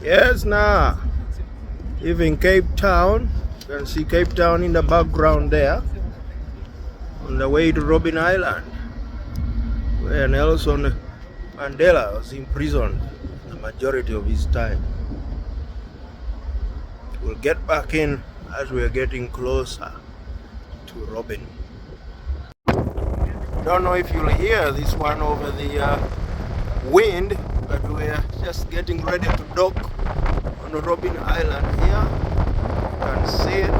Yes, now, even Cape Town, you can see Cape Town in the background there, on the way to Robben Island, where Nelson Mandela was imprisoned the majority of his time. We'll get back in as we're getting closer to Robben. Don't know if you'll hear this one over the wind, but we're just getting ready to dock on Robben Island here. You can see it.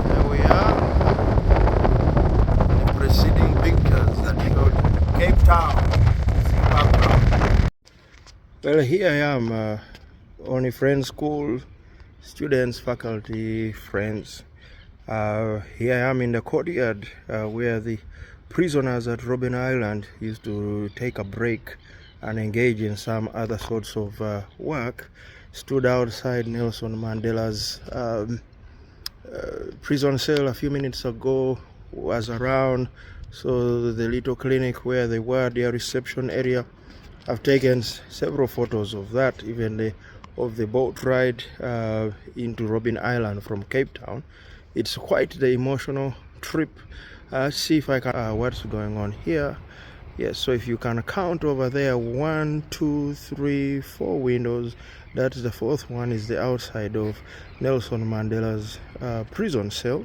There we are. The preceding pictures that showed Cape Town in the background. Well, here I am, Olney Friends School, students, faculty, friends. Here I am in the courtyard where the prisoners at Robben Island used to take a break and engage in some other sorts of work. Stood outside Nelson Mandela's prison cell a few minutes ago, was around, so the little clinic where they were, their reception area. I've taken several photos of that, even of the boat ride into Robben Island from Cape Town. It's quite the emotional trip. See if I can what's going on here. Yes, so if you can count over there, 1, 2, 3, 4 windows. That's the fourth one, is the outside of Nelson Mandela's prison cell.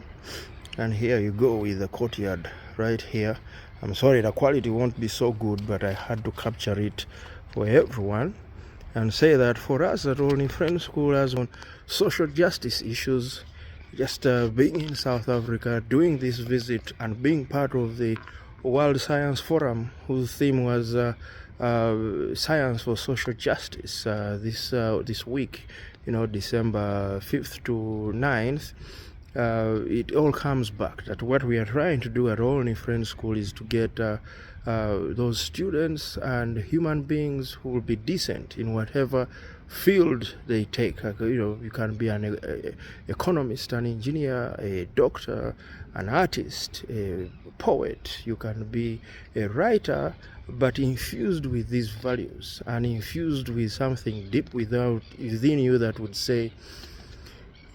And here you go with the courtyard right here. I'm sorry the quality won't be so good, but I had to capture it for everyone and say that for us at Olney Friends School, as on social justice issues, just being in South Africa, doing this visit and being part of the World Science Forum, whose theme was Science for Social Justice, this week, December 5th to 9th, it all comes back that what we are trying to do at Olney Friends School is to get those students and human beings who will be decent in whatever field they take. You can be an economist, an engineer, a doctor, an artist, a poet. You can be a writer, but infused with these values and infused with something deep within you that would say,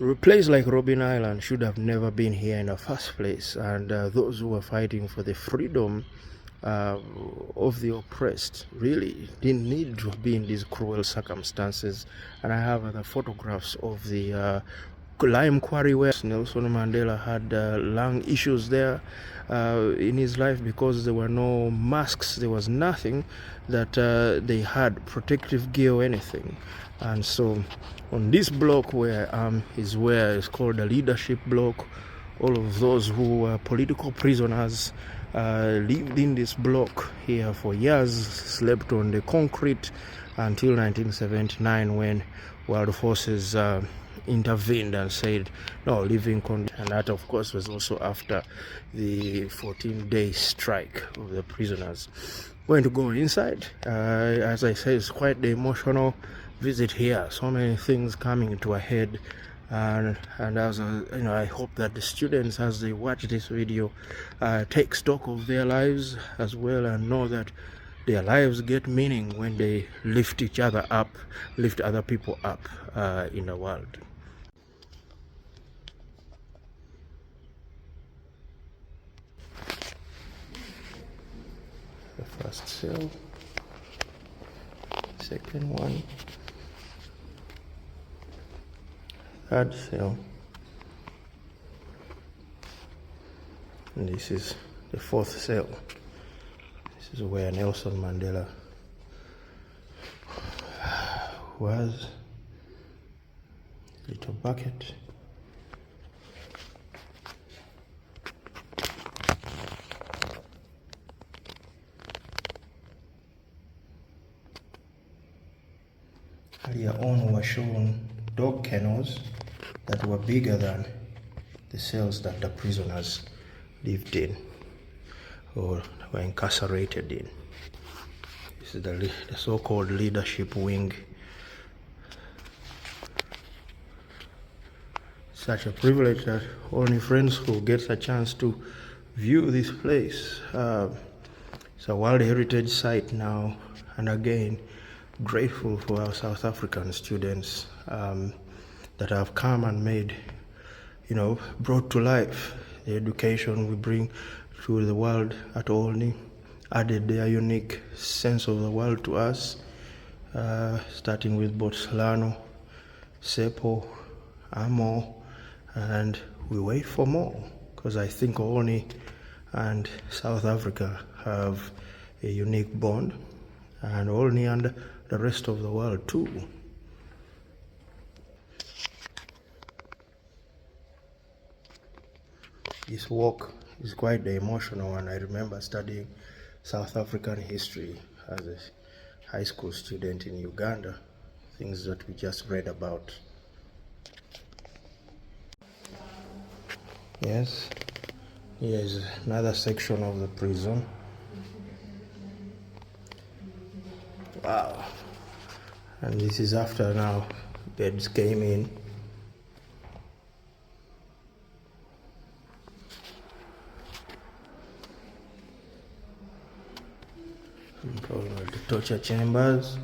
a place like Robben Island should have never been here in the first place, and those who are fighting for the freedom of the oppressed really didn't need to be in these cruel circumstances. And I have other photographs of the lime quarry where Nelson Mandela had lung issues there in his life because there were no masks, there was nothing that they had, protective gear or anything. And so on this block where is where it's called the leadership block. All of those who were political prisoners lived in this block here for years, slept on the concrete until 1979 when world forces intervened and said no living conditions. And that of course was also after the 14-day strike of the prisoners. Going to go inside. As I say, it's quite the emotional visit here. So many things coming to a head. And as I hope that the students, as they watch this video, take stock of their lives as well, and know that their lives get meaning when they lift each other up, lift other people up in the world. The first cell, second one, third cell, and this is the fourth cell. This is where Nelson Mandela was. Little bucket. Earlier on were shown dog kennels that were bigger than the cells that the prisoners lived in or were incarcerated in. This is the so-called leadership wing. Such a privilege that Olney Friends School gets a chance to view this place. It's a World Heritage Site now, and again, grateful for our South African students that have come and made, brought to life the education we bring to the world at Olney, added their unique sense of the world to us, starting with Botswana, Sepo, Amo, and we wait for more, because I think Olney and South Africa have a unique bond, and Olney and the rest of the world too. This walk is quite the emotional one. I remember studying South African history as a high school student in Uganda, things that we just read about. Yes, here is another section of the prison. Wow. And this is after now beds came in. The torture chambers.